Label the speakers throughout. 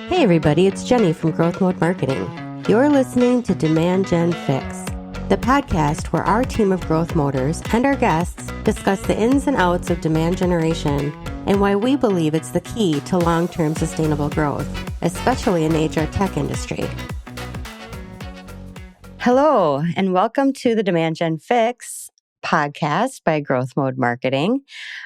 Speaker 1: Hey everybody, it's Jenny from GrowthMode Marketing. You're listening to Demand Gen Fix, the podcast where our team of growth moders and our guests discuss the ins and outs of demand generation and why we believe it's the key to long-term sustainable growth, especially in the HR tech industry. Hello, and welcome to the Demand Gen Fix podcast by GrowthMode Marketing.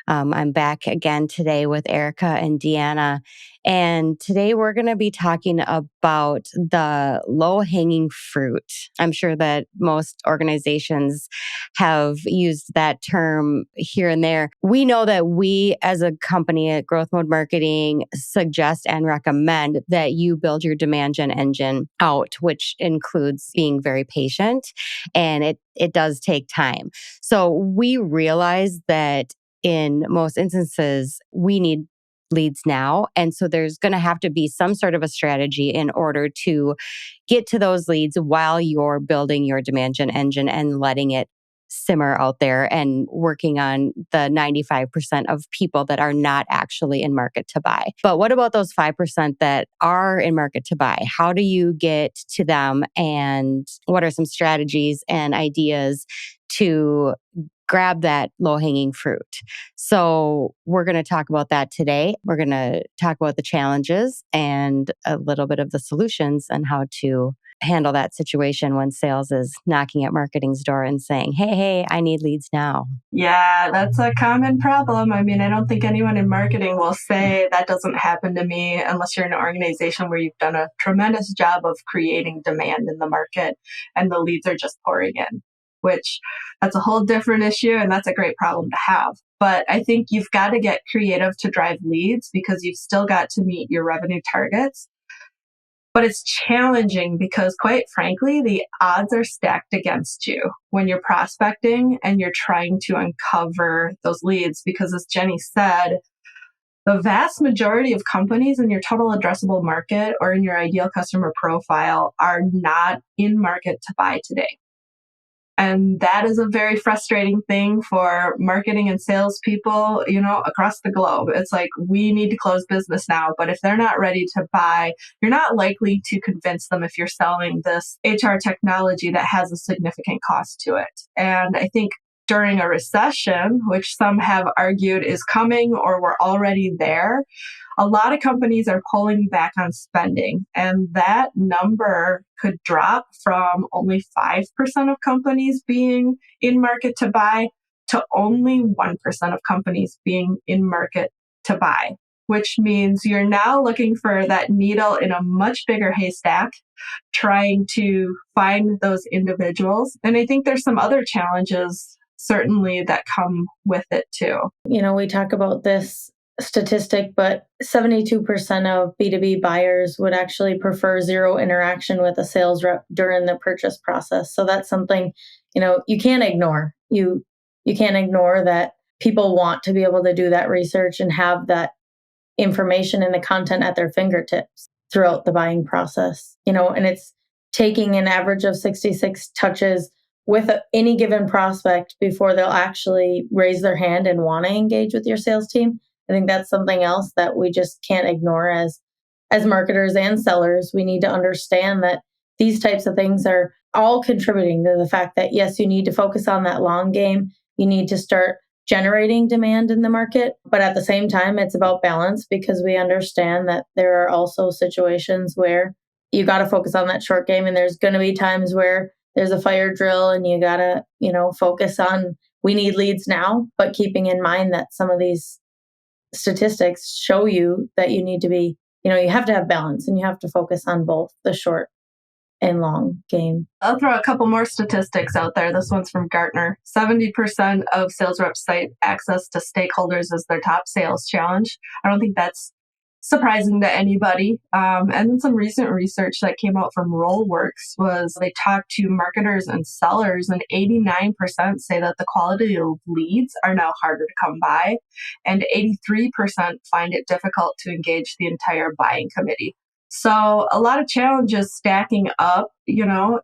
Speaker 1: I'm back again today with Erica and Deanna, and today we're going to be talking about the low-hanging fruit. I'm sure that most organizations have used that term here and there. We know that we as a company at GrowthMode Marketing suggest and recommend that you build your demand gen engine out, which includes being very patient, and it does take time. So we realize that in most instances, we need leads now. And so there's going to have to be some sort of a strategy in order to get to those leads while you're building your demand gen engine and letting it simmer out there and working on the 95% of people that are not actually in market to buy. But what about those 5% that are in market to buy? How do you get to them? And what are some strategies and ideas to grab that low-hanging fruit? So we're going to talk about that today. We're going to talk about the challenges and a little bit of the solutions and how to handle that situation when sales is knocking at marketing's door and saying, hey, I need leads now.
Speaker 2: Yeah, that's a common problem. I mean, I don't think anyone in marketing will say that doesn't happen to me unless you're in an organization where you've done a tremendous job of creating demand in the market and the leads are just pouring in, which that's a whole different issue and that's a great problem to have. But I think you've got to get creative to drive leads because you've still got to meet your revenue targets. But it's challenging because, quite frankly, the odds are stacked against you when you're prospecting and you're trying to uncover those leads. Because as Jenny said, the vast majority of companies in your total addressable market or in your ideal customer profile are not in market to buy today. And that is a very frustrating thing for marketing and salespeople, across the globe. It's like, we need to close business now. But if they're not ready to buy, you're not likely to convince them if you're selling this HR technology that has a significant cost to it. And I think during a recession, which some have argued is coming or we're already there, a lot of companies are pulling back on spending, and that number could drop from only 5% of companies being in market to buy to only 1% of companies being in market to buy, which means you're now looking for that needle in a much bigger haystack, trying to find those individuals. And I think there's some other challenges certainly that come with it too.
Speaker 3: We talk about this statistic, but 72% of B2B buyers would actually prefer zero interaction with a sales rep during the purchase process. So that's something, you can't ignore. You can't ignore that people want to be able to do that research and have that information and the content at their fingertips throughout the buying process. And it's taking an average of 66 touches with any given prospect before they'll actually raise their hand and want to engage with your sales team. I think that's something else that we just can't ignore as marketers and sellers. We need to understand that these types of things are all contributing to the fact that, yes, you need to focus on that long game. You need to start generating demand in the market. But at the same time, it's about balance because we understand that there are also situations where you got to focus on that short game. And there's going to be times where there's a fire drill and you got to, focus on, we need leads now, but keeping in mind that some of these statistics show you that you need to be, you have to have balance and you have to focus on both the short and long game.
Speaker 2: I'll throw a couple more statistics out there. This one's from Gartner. 70% of sales reps cite access to stakeholders as their top sales challenge. I don't think that's surprising to anybody. And then some recent research that came out from Rollworks was they talked to marketers and sellers, and 89% say that the quality of leads are now harder to come by, and 83% find it difficult to engage the entire buying committee. So a lot of challenges stacking up,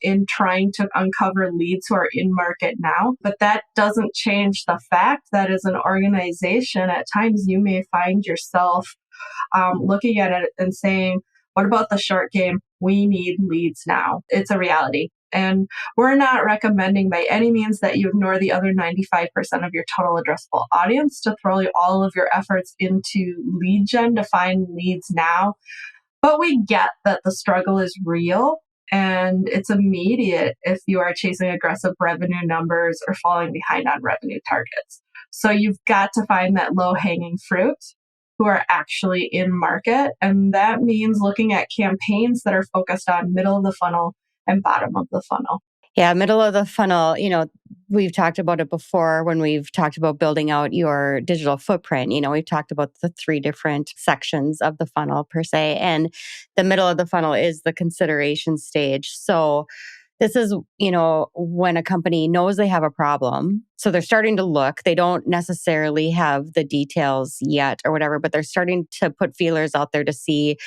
Speaker 2: in trying to uncover leads who are in market now. But that doesn't change the fact that as an organization, at times you may find yourself looking at it and saying, What about the short game? We need leads now. It's a reality. And we're not recommending by any means that you ignore the other 95% of your total addressable audience to throw all of your efforts into lead gen to find leads now. But we get that the struggle is real and it's immediate if you are chasing aggressive revenue numbers or falling behind on revenue targets. So you've got to find that low-hanging fruit who are actually in market. And that means looking at campaigns that are focused on middle of the funnel and bottom of the funnel.
Speaker 1: Yeah, middle of the funnel, we've talked about it before when we've talked about building out your digital footprint. We've talked about the 3 different sections of the funnel per se. And the middle of the funnel is the consideration stage. So this is, when a company knows they have a problem. So they're starting to look. They don't necessarily have the details yet or whatever, but they're starting to put feelers out there to see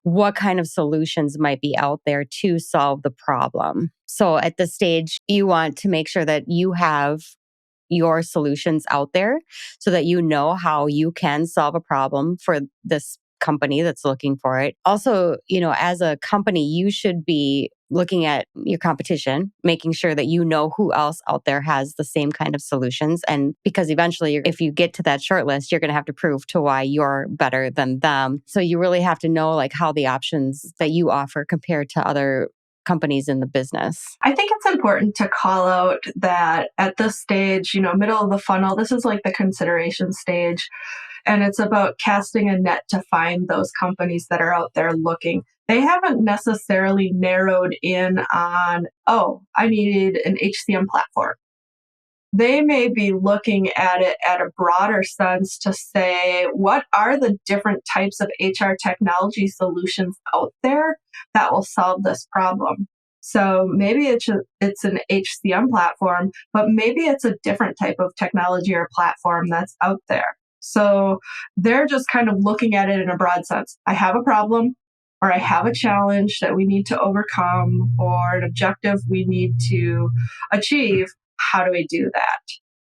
Speaker 1: what kind of solutions might be out there to solve the problem. So at this stage, you want to make sure that you have your solutions out there so that you know how you can solve a problem for this company that's looking for it. Also, as a company, you should be looking at your competition, making sure that you know who else out there has the same kind of solutions. And because eventually, if you get to that short list, you're going to have to prove to why you're better than them. So you really have to know how the options that you offer compare to other companies in the business.
Speaker 2: I think it's important to call out that at this stage, middle of the funnel, this is like the consideration stage. And it's about casting a net to find those companies that are out there looking. They haven't necessarily narrowed in on, I need an HCM platform. They may be looking at it at a broader sense to say, what are the different types of HR technology solutions out there that will solve this problem? So maybe it's an HCM platform, but maybe it's a different type of technology or platform that's out there. So they're just kind of looking at it in a broad sense. I have a problem, or I have a challenge that we need to overcome, or an objective we need to achieve. How do we do that?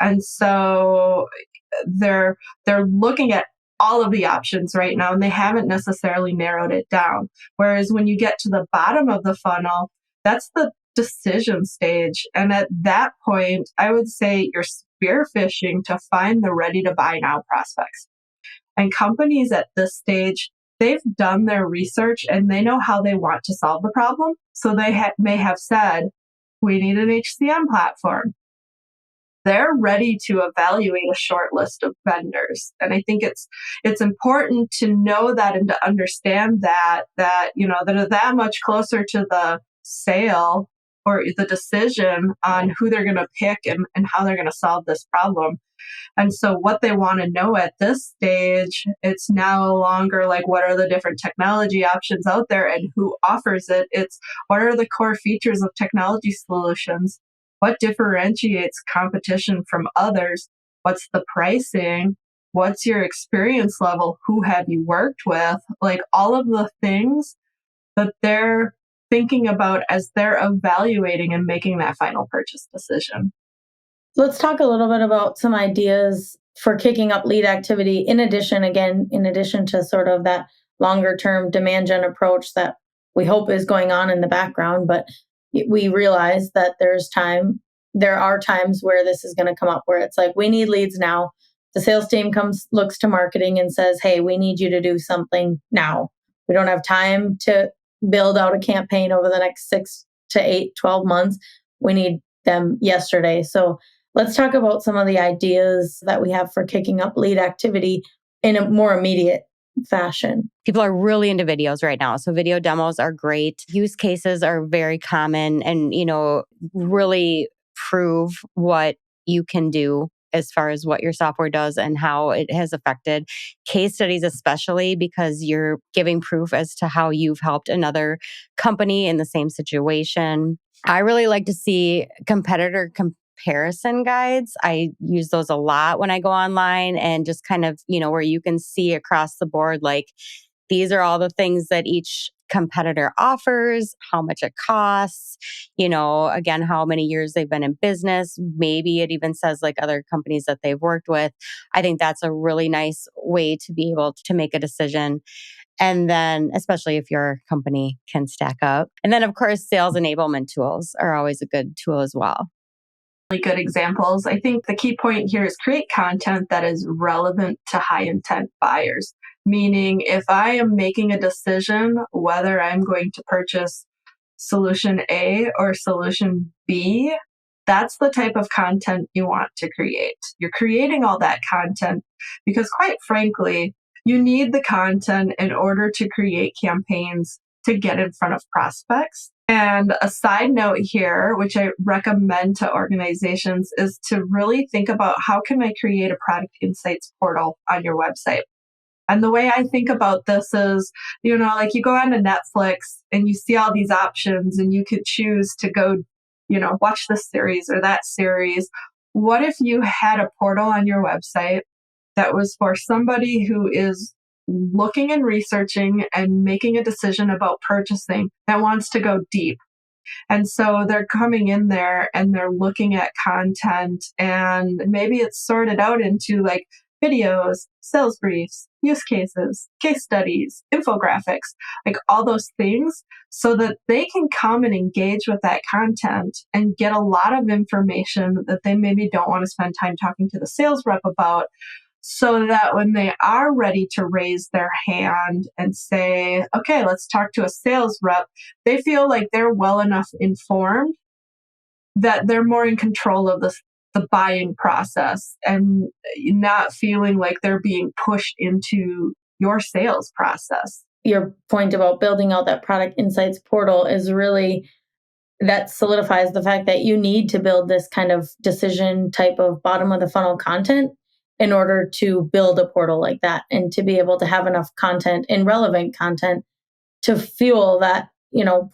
Speaker 2: And so they're looking at all of the options right now, and they haven't necessarily narrowed it down. Whereas when you get to the bottom of the funnel, that's the decision stage. And at that point, I would say you're spearfishing to find the ready to buy now prospects. And companies at this stage, they've done their research and they know how they want to solve the problem. So they may have said, we need an HCM platform. They're ready to evaluate a short list of vendors. And I think it's important to know that and to understand that they're that much closer to the sale or the decision on who they're going to pick and how they're going to solve this problem. And so what they want to know at this stage, it's no longer what are the different technology options out there and who offers it. It's what are the core features of technology solutions? What differentiates competition from others? What's the pricing? What's your experience level? Who have you worked with? All of the things that they're thinking about as they're evaluating and making that final purchase decision.
Speaker 3: Let's talk a little bit about some ideas for kicking up lead activity in addition to sort of that longer term demand gen approach that we hope is going on in the background. But we realize that there are times where this is going to come up where it's we need leads now. The sales team looks to marketing and says, hey, we need you to do something now. We don't have time to build out a campaign over the next 6 to 8, 12 months. We need them yesterday. So let's talk about some of the ideas that we have for kicking up lead activity in a more immediate fashion.
Speaker 1: People are really into videos right now. So video demos are great. Use cases are very common and, really prove what you can do as far as what your software does and how it has affected. Case studies especially because you're giving proof as to how you've helped another company in the same situation. I really like to see competitor comparison guides. I use those a lot when I go online and just kind of, where you can see across the board, these are all the things that each competitor offers, how much it costs, again, how many years they've been in business. Maybe it even says other companies that they've worked with. I think that's a really nice way to be able to make a decision. And then, especially if your company can stack up. And then, of course, sales enablement tools are always a good tool as well.
Speaker 2: Really good examples. I think the key point here is create content that is relevant to high intent buyers. Meaning, if I am making a decision whether I'm going to purchase solution A or solution B, that's the type of content you want to create. You're creating all that content because, quite frankly, you need the content in order to create campaigns to get in front of prospects. And a side note here, which I recommend to organizations, is to really think about how can I create a product insights portal on your website. And the way I think about this is, like you go on to Netflix and you see all these options and you could choose to go, watch this series or that series. What if you had a portal on your website that was for somebody who is looking and researching and making a decision about purchasing that wants to go deep? And so they're coming in there and they're looking at content, and maybe it's sorted out into like videos, sales briefs, use cases, case studies, infographics, like all those things, so that they can come and engage with that content and get a lot of information that they maybe don't want to spend time talking to the sales rep about, so that when they are ready to raise their hand and say, okay, let's talk to a sales rep, they feel like they're well enough informed that they're more in control of the buying process and not feeling like they're being pushed into your sales process.
Speaker 3: Your point about building out that product insights portal is really, that solidifies the fact that you need to build this kind of decision type of bottom of the funnel content in order to build a portal like that, and to be able to have enough content and relevant content to fuel that,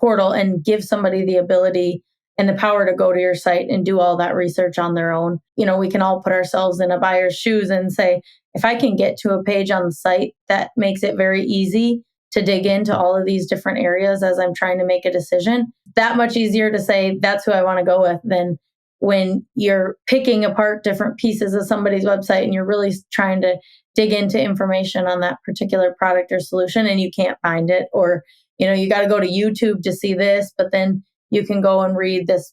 Speaker 3: portal and give somebody the ability and the power to go to your site and do all that research on their own. We can all put ourselves in a buyer's shoes and say, if I can get to a page on the site that makes it very easy to dig into all of these different areas as I'm trying to make a decision, that much easier to say that's who I want to go with than when you're picking apart different pieces of somebody's website and you're really trying to dig into information on that particular product or solution and you can't find it, or you got to go to YouTube to see this, but then you can go and read this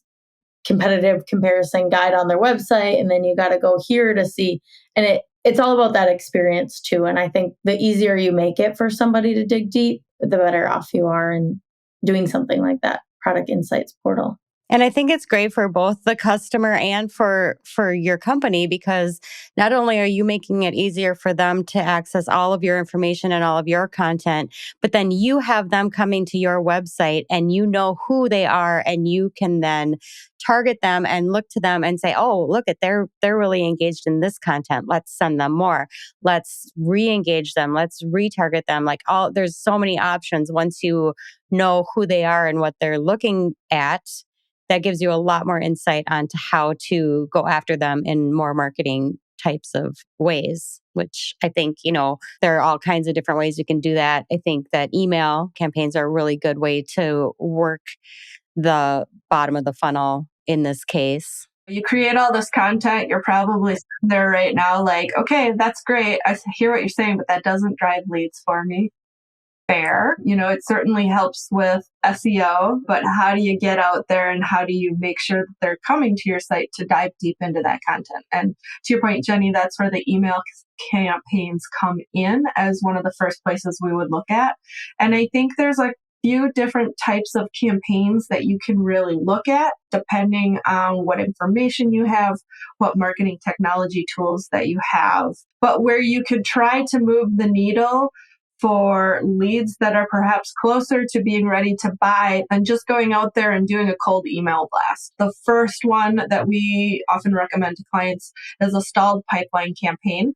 Speaker 3: competitive comparison guide on their website, and then you got to go here to see. And it's all about that experience too. And I think the easier you make it for somebody to dig deep, the better off you are in doing something like that product insights portal.
Speaker 1: And I think it's great for both the customer and for your company, because not only are you making it easier for them to access all of your information and all of your content, but then you have them coming to your website and you know who they are, and you can then target them and look to them and say, oh, look at, they're really engaged in this content. Let's send them more. Let's re-engage them. Let's retarget them. There's so many options once you know who they are and what they're looking at. That gives you a lot more insight onto how to go after them in more marketing types of ways, which I think, there are all kinds of different ways you can do that. I think that email campaigns are a really good way to work the bottom of the funnel in this case.
Speaker 2: You create all this content, you're probably there right now like, okay, that's great. I hear what you're saying, but that doesn't drive leads for me. Fair. It certainly helps with SEO, but how do you get out there and how do you make sure that they're coming to your site to dive deep into that content? And to your point, Jenny, that's where the email campaigns come in as one of the first places we would look at. And I think there's a few different types of campaigns that you can really look at depending on what information you have, what marketing technology tools that you have, but where you could try to move the needle for leads that are perhaps closer to being ready to buy than just going out there and doing a cold email blast. The first one that we often recommend to clients is a stalled pipeline campaign.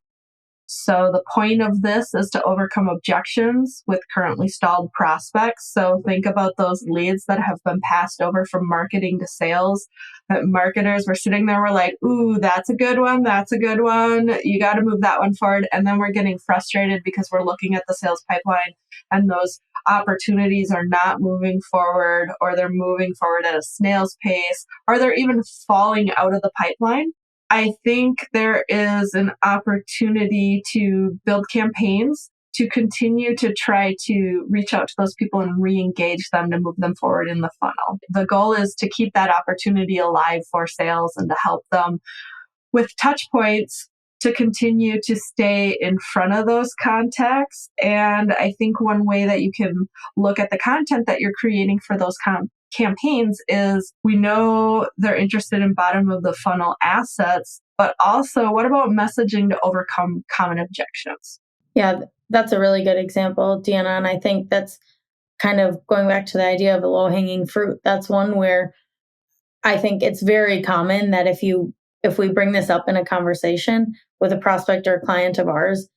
Speaker 2: So the point of this is to overcome objections with currently stalled prospects. So think about those leads that have been passed over from marketing to sales. That marketers were sitting there, we're like, ooh, that's a good one. That's a good one. You got to move that one forward. And then we're getting frustrated because we're looking at the sales pipeline and those opportunities are not moving forward, or they're moving forward at a snail's pace, or they're even falling out of the pipeline. I think there is an opportunity to build campaigns to continue to try to reach out to those people and re-engage them to move them forward in the funnel. The goal is to keep that opportunity alive for sales and to help them with touch points to continue to stay in front of those contacts. And I think one way that you can look at the content that you're creating for those campaigns is, we know they're interested in bottom of the funnel assets, but also what about messaging to overcome common objections?
Speaker 3: Yeah, that's a really good example, Deanna. And I think that's kind of going back to the idea of the low-hanging fruit. That's one where I think it's very common that if we bring this up in a conversation with a prospect or a client of ours,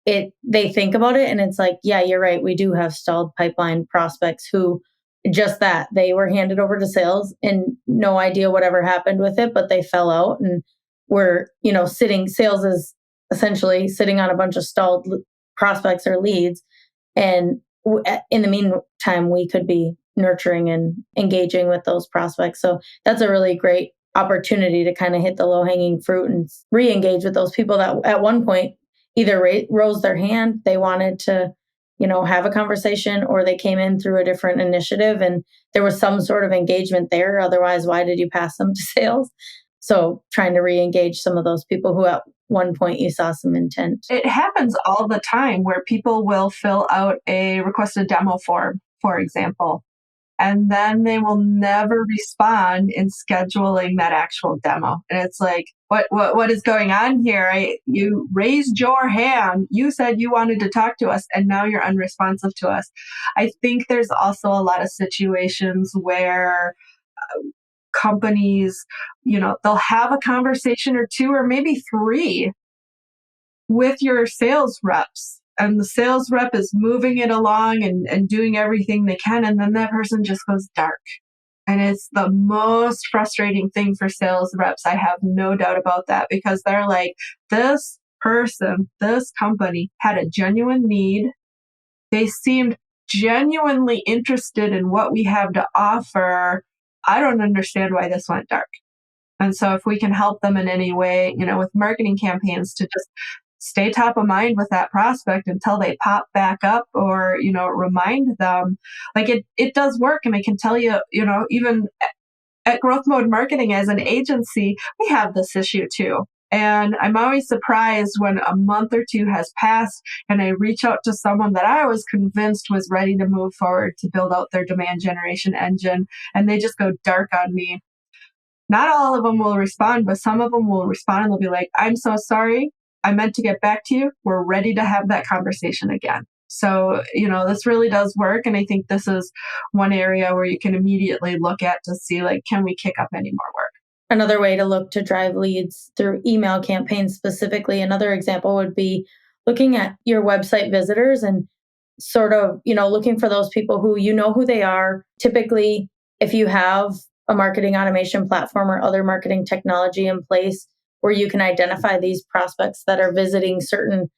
Speaker 3: they think about it and it's like, yeah, you're right. We do have stalled pipeline prospects who just that they were handed over to sales and no idea whatever happened with it, but they fell out and sales is essentially sitting on a bunch of stalled prospects or leads. And in the meantime, we could be nurturing and engaging with those prospects. So that's a really great opportunity to kind of hit the low-hanging fruit and re-engage with those people that at one point either rose their hand, they wanted to, have a conversation, or they came in through a different initiative and there was some sort of engagement there. Otherwise, why did you pass them to sales? So trying to re-engage some of those people who at one point you saw some intent.
Speaker 2: It happens all the time where people will fill out a requested demo form, for example, and then they will never respond in scheduling that actual demo. And it's like, what is going on here? You raised your hand. You said you wanted to talk to us, and now you're unresponsive to us. I think there's also a lot of situations where companies, they'll have a conversation or two or maybe three with your sales reps, and the sales rep is moving it along and doing everything they can, and then that person just goes dark. And it's the most frustrating thing for sales reps. I have no doubt about that, because they're like, this person, this company had a genuine need. They seemed genuinely interested in what we have to offer. I don't understand why this went dark. And so if we can help them in any way, with marketing campaigns to just stay top of mind with that prospect until they pop back up, or, remind them, like it does work. And I can tell you, even at GrowthMode Marketing as an agency, we have this issue too. And I'm always surprised when a month or two has passed and I reach out to someone that I was convinced was ready to move forward to build out their demand generation engine, and they just go dark on me. Not all of them will respond, but some of them will respond and they'll be like, I'm so sorry. I meant to get back to you. We're ready to have that conversation again. So, this really does work. And I think this is one area where you can immediately look at to see, like, can we kick up any more work?
Speaker 3: Another way to look to drive leads through email campaigns specifically, another example would be looking at your website visitors and sort of, looking for those people who who they are. Typically, if you have a marketing automation platform or other marketing technology in place where you can identify these prospects that are visiting certain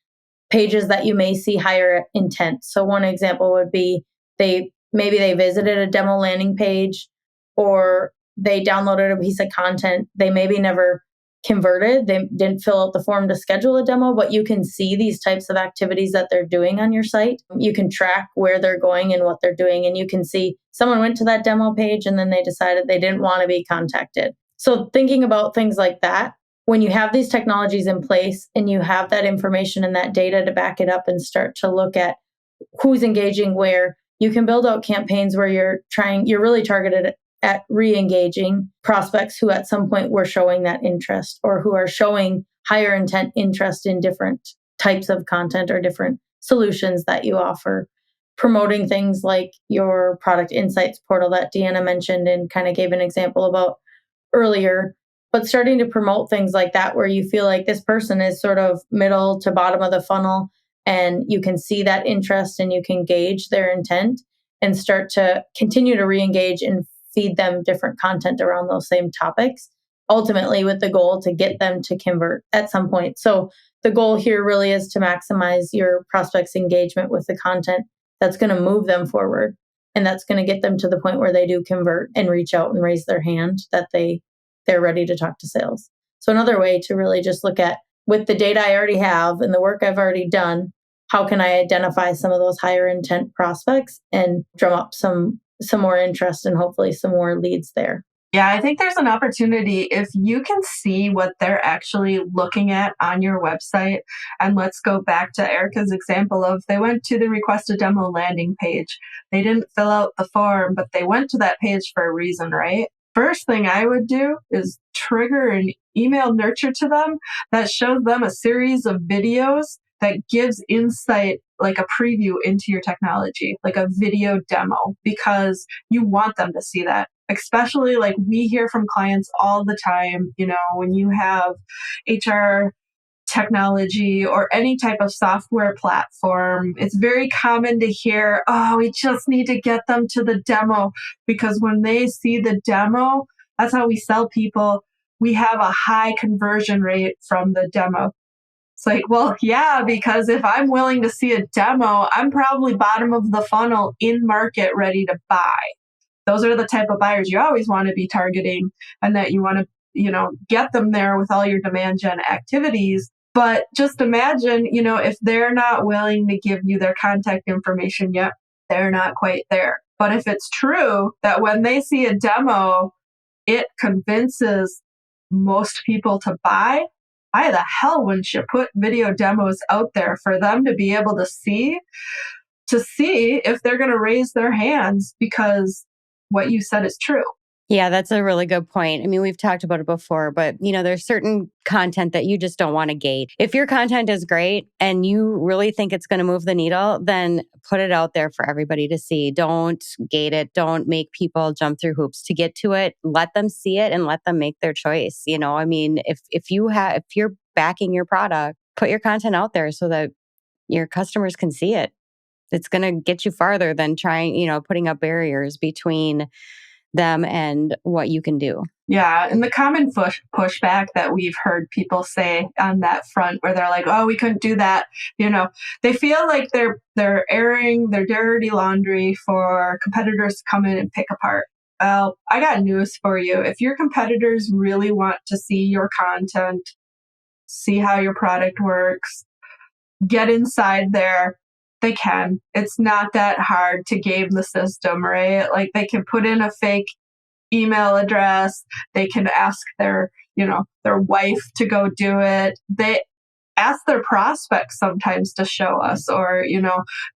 Speaker 3: pages that you may see higher intent. So one example would be maybe they visited a demo landing page, or they downloaded a piece of content. They maybe never converted. They didn't fill out the form to schedule a demo, but you can see these types of activities that they're doing on your site. You can track where they're going and what they're doing. And you can see someone went to that demo page and then they decided they didn't want to be contacted. So thinking about things like that, when you have these technologies in place and you have that information and that data to back it up and start to look at who's engaging where, you can build out campaigns where you're really targeted at re-engaging prospects who at some point were showing that interest, or who are showing higher intent interest in different types of content or different solutions that you offer. Promoting things like your product insights portal that Deanna mentioned and kind of gave an example about earlier, but starting to promote things like that where you feel like this person is sort of middle to bottom of the funnel and you can see that interest and you can gauge their intent and start to continue to re-engage and feed them different content around those same topics, ultimately with the goal to get them to convert at some point. So the goal here really is to maximize your prospects' engagement with the content that's going to move them forward. And that's going to get them to the point where they do convert and reach out and raise their hand that they're ready to talk to sales. So another way to really just look at, with the data I already have and the work I've already done, how can I identify some of those higher intent prospects and drum up some more interest and hopefully some more leads there.
Speaker 2: Yeah, I think there's an opportunity if you can see what they're actually looking at on your website. And let's go back to Erica's example of they went to the request a demo landing page. They didn't fill out the form, but they went to that page for a reason, right? First thing I would do is trigger an email nurture to them that shows them a series of videos that gives insight, like a preview into your technology, like a video demo, because you want them to see that. Especially like we hear from clients all the time, when you have HR technology or any type of software platform, it's very common to hear, oh, we just need to get them to the demo, because when they see the demo, that's how we sell people. We have a high conversion rate from the demo. It's like, well, yeah, because if I'm willing to see a demo, I'm probably bottom of the funnel in market ready to buy. Those are the type of buyers you always want to be targeting, and that you want to, get them there with all your demand gen activities. But just imagine, if they're not willing to give you their contact information yet, they're not quite there. But if it's true that when they see a demo, it convinces most people to buy, why the hell wouldn't you put video demos out there for them to be able to see if they're going to raise their hands because what you said is true.
Speaker 1: Yeah, that's a really good point. I mean, we've talked about it before, but there's certain content that you just don't want to gate. If your content is great and you really think it's going to move the needle, then put it out there for everybody to see. Don't gate it. Don't make people jump through hoops to get to it. Let them see it and let them make their choice. I mean, if you're backing your product, put your content out there so that your customers can see it. It's going to get you farther than trying, putting up barriers between them and what you can do.
Speaker 2: Yeah. And the common pushback that we've heard people say on that front, where they're like, oh, we couldn't do that. They feel like they're airing their dirty laundry for competitors to come in and pick apart. Well, I got news for you. If your competitors really want to see your content, see how your product works, get inside there, they can. It's not that hard to game the system, right? Like they can put in a fake email address. They can ask their wife to go do it. They ask their prospects sometimes to show us, or,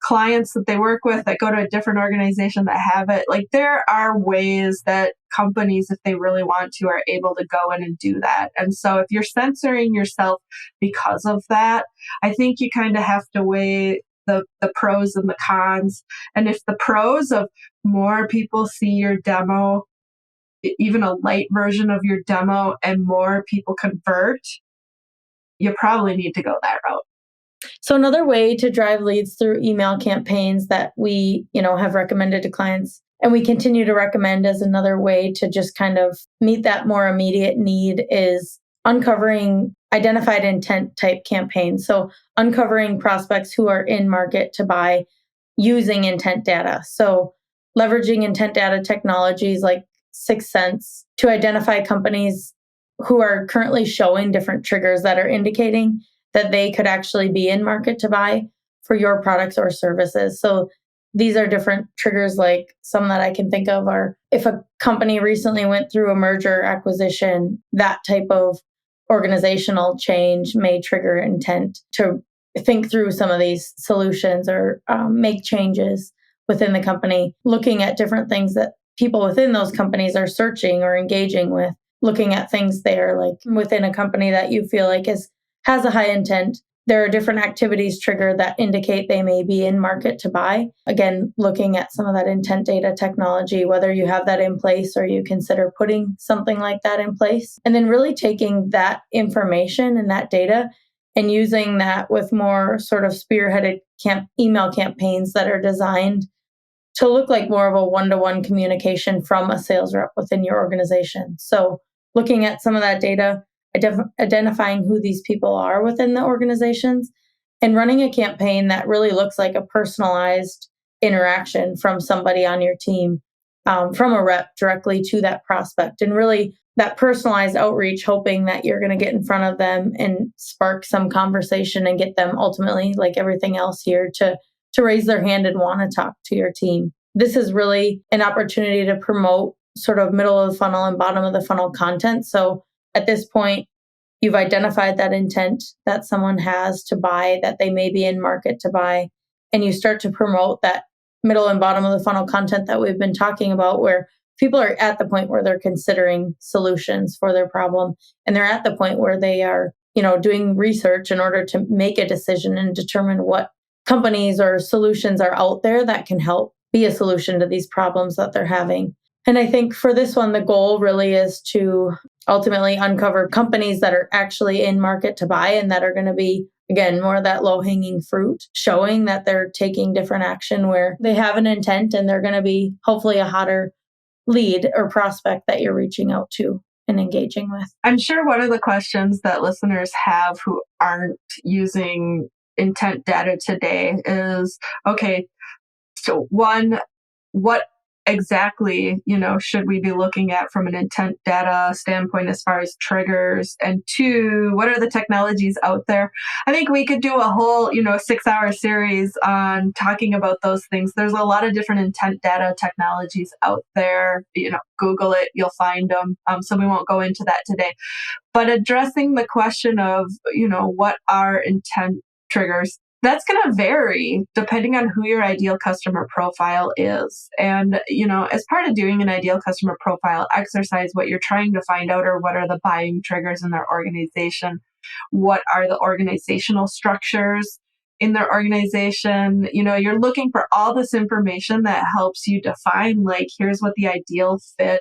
Speaker 2: clients that they work with that go to a different organization that have it. Like there are ways that companies, if they really want to, are able to go in and do that. And so if you're censoring yourself because of that, I think you kind of have to weigh the pros and the cons. And if the pros of more people see your demo, even a light version of your demo, and more people convert, you probably need to go that route.
Speaker 3: So another way to drive leads through email campaigns that we, have recommended to clients, and we continue to recommend as another way to just kind of meet that more immediate need, is uncovering identified intent type campaigns. So uncovering prospects who are in market to buy using intent data. So leveraging intent data technologies like 6 Sense to identify companies who are currently showing different triggers that are indicating that they could actually be in market to buy for your products or services. So these are different triggers, like some that I can think of are if a company recently went through a merger acquisition, that type of organizational change may trigger intent to think through some of these solutions or make changes within the company, looking at different things that people within those companies are searching or engaging with, looking at things there, like within a company that you feel like has a high intent. There are different activities triggered that indicate they may be in market to buy. Again, looking at some of that intent data technology, whether you have that in place or you consider putting something like that in place. And then really taking that information and that data and using that with more sort of spearheaded email campaigns that are designed to look like more of a one-to-one communication from a sales rep within your organization. So looking at some of that data, identifying who these people are within the organizations, and running a campaign that really looks like a personalized interaction from somebody on your team, from a rep directly to that prospect, and really that personalized outreach, hoping that you're going to get in front of them and spark some conversation and get them ultimately, like everything else here, to raise their hand and want to talk to your team. This is really an opportunity to promote sort of middle of the funnel and bottom of the funnel content. So at this point, you've identified that intent that someone has to buy, that they may be in market to buy, and you start to promote that middle and bottom of the funnel content that we've been talking about, where people are at the point where they're considering solutions for their problem, and they're at the point where they are, doing research in order to make a decision and determine what companies or solutions are out there that can help be a solution to these problems that they're having. And I think for this one, the goal really is to ultimately uncover companies that are actually in market to buy and that are going to be, again, more of that low-hanging fruit, showing that they're taking different action where they have an intent and they're going to be hopefully a hotter lead or prospect that you're reaching out to and engaging with.
Speaker 2: I'm sure one of the questions that listeners have who aren't using intent data today is, okay, so one, what exactly, should we be looking at from an intent data standpoint as far as triggers? And two, what are the technologies out there? I think we could do a whole, 6-hour series on talking about those things. There's a lot of different intent data technologies out there. Google it, you'll find them. So we won't go into that today. But addressing the question of, what are intent triggers? That's going to vary depending on who your ideal customer profile is. And, as part of doing an ideal customer profile exercise, what you're trying to find out are what are the buying triggers in their organization? What are the organizational structures in their organization? You're looking for all this information that helps you define, like, here's what the ideal fit,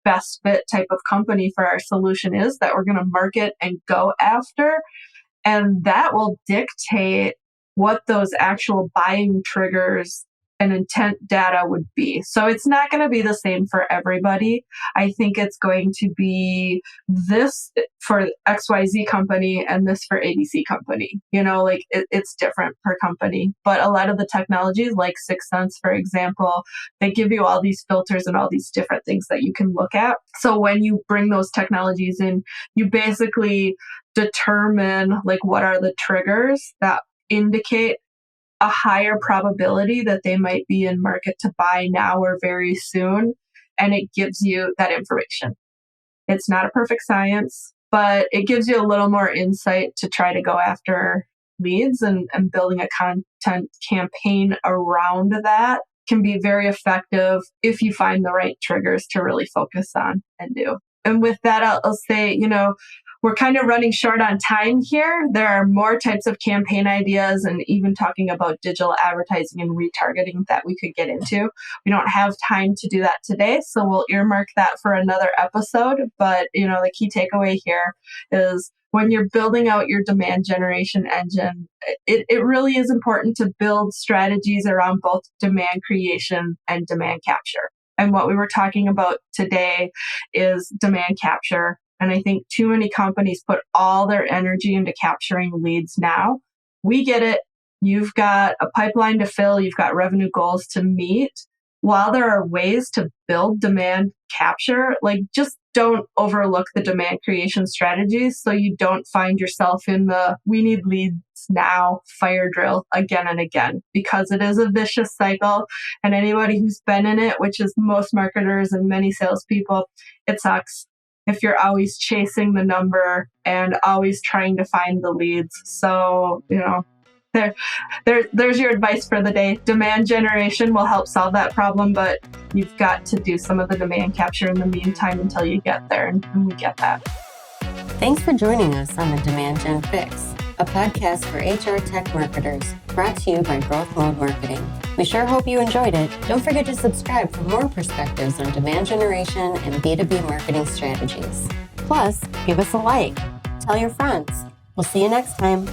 Speaker 2: best fit type of company for our solution is that we're going to market and go after. And that will dictate what those actual buying triggers and intent data would be. So it's not going to be the same for everybody. I think it's going to be this for XYZ company and this for ABC company. It's different per company. But a lot of the technologies like 6sense, for example, they give you all these filters and all these different things that you can look at. So when you bring those technologies in, you basically determine what are the triggers that indicate a higher probability that they might be in market to buy now or very soon. And it gives you that information. It's not a perfect science, but it gives you a little more insight to try to go after leads, and building a content campaign around that can be very effective if you find the right triggers to really focus on and do. And with that, I'll say, we're kind of running short on time here. There are more types of campaign ideas and even talking about digital advertising and retargeting that we could get into. We don't have time to do that today, so we'll earmark that for another episode. But, the key takeaway here is when you're building out your demand generation engine, it really is important to build strategies around both demand creation and demand capture. And what we were talking about today is demand capture. And I think too many companies put all their energy into capturing leads now. We get it. You've got a pipeline to fill. You've got revenue goals to meet. While there are ways to build demand capture, just don't overlook the demand creation strategies so you don't find yourself in the we need leads now fire drill again and again, because it is a vicious cycle. And anybody who's been in it, which is most marketers and many salespeople, it sucks if you're always chasing the number and always trying to find the leads. So, there's your advice for the day. Demand generation will help solve that problem, but you've got to do some of the demand capture in the meantime until you get there, and we get that.
Speaker 1: Thanks for joining us on the Demand Gen Fix, a podcast for HR tech marketers, brought to you by GrowthMode Marketing. We sure hope you enjoyed it. Don't forget to subscribe for more perspectives on demand generation and B2B marketing strategies. Plus, give us a like. Tell your friends. We'll see you next time.